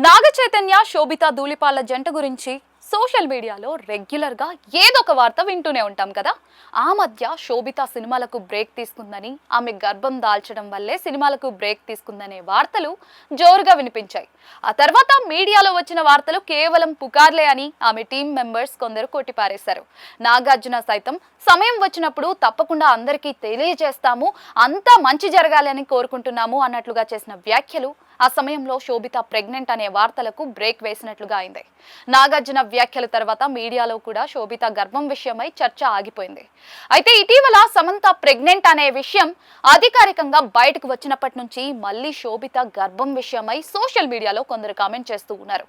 నాగ చైతన్య శోభిత ధూళిపాళ్ల జంట గురించి సోషల్ మీడియాలో రెగ్యులర్ గా ఏదో ఒక వార్త వింటూనే ఉంటాం కదా. ఆ మధ్య శోభిత సినిమాలకు బ్రేక్ తీసుకుందని, ఆమె గర్భం దాల్చడం వల్లే సినిమాలకు బ్రేక్ తీసుకుందనే వార్తలు జోరుగా వినిపించాయి. ఆ తర్వాత మీడియాలో వచ్చిన వార్తలు కేవలం పుకార్లే అని ఆమె టీం మెంబర్స్ కొందరు కొట్టిపారేశారు. నాగార్జున సైతం సమయం వచ్చినప్పుడు తప్పకుండా అందరికీ తెలియజేస్తాము, అంతా మంచి జరగాలి అని కోరుకుంటున్నాము అన్నట్లుగా చేసిన వ్యాఖ్యలు ఆ సమయంలో శోభిత ప్రెగ్నెంట్ అనే వార్తలకు బ్రేక్ వేసినట్లుగా అయింది. నాగార్జున వ్యాఖ్యల తర్వాత మీడియాలో కూడా శోభిత గర్భం విషయమై చర్చ ఆగిపోయింది. అయితే ఇటీవల సమంత ప్రెగ్నెంట్ అనే విషయం అధికారికంగా బయటకు వచ్చినప్పటి నుంచి మళ్ళీ శోభిత గర్భం విషయమై సోషల్ మీడియాలో కొందరు కామెంట్ చేస్తూ ఉన్నారు.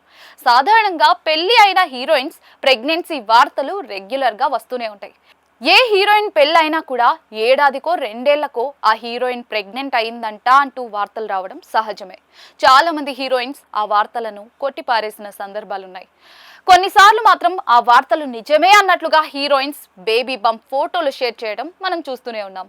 సాధారణంగా పెళ్లి అయిన హీరోయిన్స్ ప్రెగ్నెన్సీ వార్తలు రెగ్యులర్ గా వస్తూనే ఉంటాయి. ఏ హీరోయిన్ పెళ్ళైనా కూడా ఏడాదికో రెండేళ్లకో ఆ హీరోయిన్ ప్రెగ్నెంట్ అయిందంట అంటూ వార్తలు రావడం సహజమే. చాలా మంది హీరోయిన్స్ ఆ వార్తలను కొట్టిపారేసిన సందర్భాలున్నాయి. కొన్నిసార్లు మాత్రం ఆ వార్తలు నిజమే అన్నట్లుగా హీరోయిన్స్ బేబీ బంప్ ఫోటోలు షేర్ చేయడం మనం చూస్తూనే ఉన్నాం.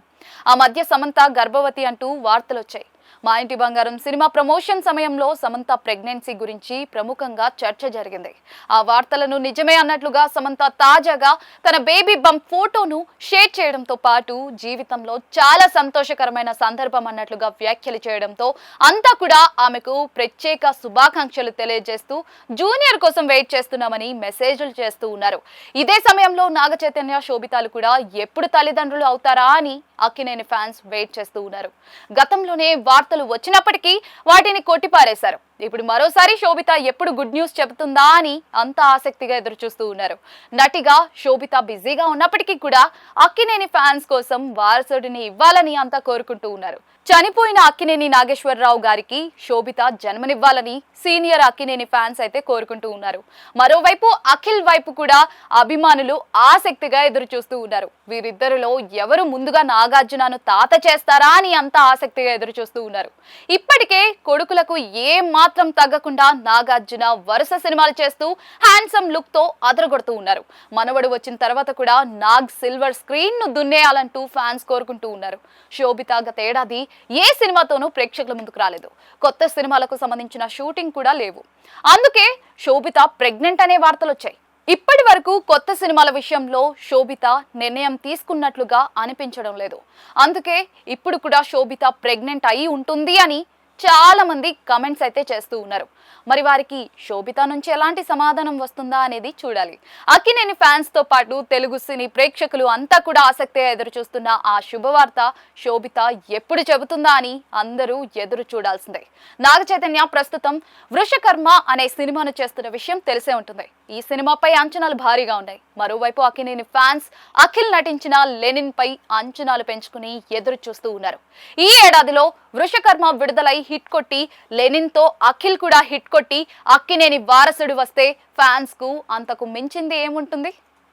ఆ మధ్య సమంత గర్భవతి అంటూ వార్తలు వచ్చాయి. మా ఇంటి బంగారం సినిమా ప్రమోషన్ సమయంలో సమంత ప్రెగ్నెన్సీ గురించి ప్రముఖంగా చర్చ జరిగింది. ఆ వార్తలను నిజమే అన్నట్లుగా సమంత తాజాగా తన బేబీ బంప్ ఫోటోను షేర్ చేయడంతో పాటు జీవితంలో చాలా సంతోషకరమైన సందర్భం అన్నట్లుగా వ్యాఖ్యలు చేయడంతో అంతా కూడా ఆమెకు ప్రత్యేక శుభాకాంక్షలు తెలియజేస్తూ జూనియర్ కోసం వెయిట్ చేస్తున్నామని మెసేజ్లు చేస్తూ ఉన్నారు. ఇదే సమయంలో నాగ చైతన్య శోభితాలు కూడా ఎప్పుడు తల్లిదండ్రులు అవుతారా అని అక్కినేని ఫ్యాన్స్ వెయిట్ చేస్తూ ఉన్నారు. గతంలోనే వార్తలు వచ్చినప్పటికీ వాటిని కొట్టిపారేశారు. ఇప్పుడు మరోసారి శోభిత ఎప్పుడు గుడ్ న్యూస్ చెబుతుందా అని అంతా ఆసక్తిగా ఎదురు చూస్తూ ఉన్నారు. నటిగా శోభిత బిజీగా ఉన్నప్పటికీ కూడా అక్కినేని ఫ్యాన్స్ కోసం వారసుడిని ఇవ్వాలని అంతా కోరుకుంటూ ఉన్నారు. చనిపోయిన అక్కినేని నాగేశ్వరరావు గారికి శోభిత జన్మనివ్వాలని సీనియర్ అక్కినేని ఫ్యాన్స్ అయితే కోరుకుంటూ ఉన్నారు. మరోవైపు అఖిల్ వైపు కూడా అభిమానులు ఆసక్తిగా ఎదురు చూస్తూ ఉన్నారు. వీరిద్దరిలో ఎవరు ముందుగా నాగార్జునను తాత చేస్తారా అని అంతా ఆసక్తిగా ఎదురు చూస్తూ ఉన్నారు. ఇప్పటికే కొడుకులకు ఏం మాత్రం తగ్గకుండా నాగార్జున వరుస సినిమాలు చేస్తూ హ్యాండ్సమ్ లుక్ తో అదరగొడుతూ ఉన్నారు. మనవడు వచ్చిన తర్వాత కూడా నాగ్ సిల్వర్ స్క్రీన్ ను దున్నేయాలంటూ ఫ్యాన్స్ కోరుకుంటూ ఉన్నారు. శోభిత గత ఏడాది ఏ సినిమాతోనూ ప్రేక్షకుల ముందుకు రాలేదు. కొత్త సినిమాలకు సంబంధించిన షూటింగ్ కూడా లేవు. అందుకే శోభిత ప్రెగ్నెంట్ అనే వార్తలు వచ్చాయి. ఇప్పటి వరకు కొత్త సినిమాల విషయంలో శోభిత నిర్ణయం తీసుకున్నట్లుగా అనిపించడం లేదు. అందుకే ఇప్పుడు కూడా శోభిత ప్రెగ్నెంట్ అయి ఉంటుంది అని చాలా మంది కమెంట్స్ అయితే చేస్తూ ఉన్నారు. మరి వారికి శోభిత నుంచి ఎలాంటి సమాధానం వస్తుందా అనేది చూడాలి. అక్కినేని ఫ్యాన్స్ తో పాటు తెలుగు సినీ ప్రేక్షకులు అంతా కూడా ఆసక్తిగా ఎదురు చూస్తున్న ఆ శుభవార్త శోభిత ఎప్పుడు చెబుతుందా అని అందరూ ఎదురు చూడాల్సిందే. నాగ చైతన్య ప్రస్తుతం వృషకర్మ అనే సినిమాను చేస్తున్న విషయం తెలిసే ఉంటుంది. ఈ సినిమాపై అంచనాలు భారీగా ఉన్నాయి. మరోవైపు అక్కినేని ఫ్యాన్స్ అఖిల్ నటించిన లెనిన్ పై అంచనాలు పెంచుకుని ఎదురు చూస్తూ ఉన్నారు. ఈ ఏడాదిలో వృషకర్మ విడుదలై హిట్ కొట్టి లెనిన్ తో అఖిల్ కూడా హిట్ కొట్టి అక్కినేని వారసుడు వస్తే ఫ్యాన్స్ కు అంతకు మించింది ఏముంటుంది?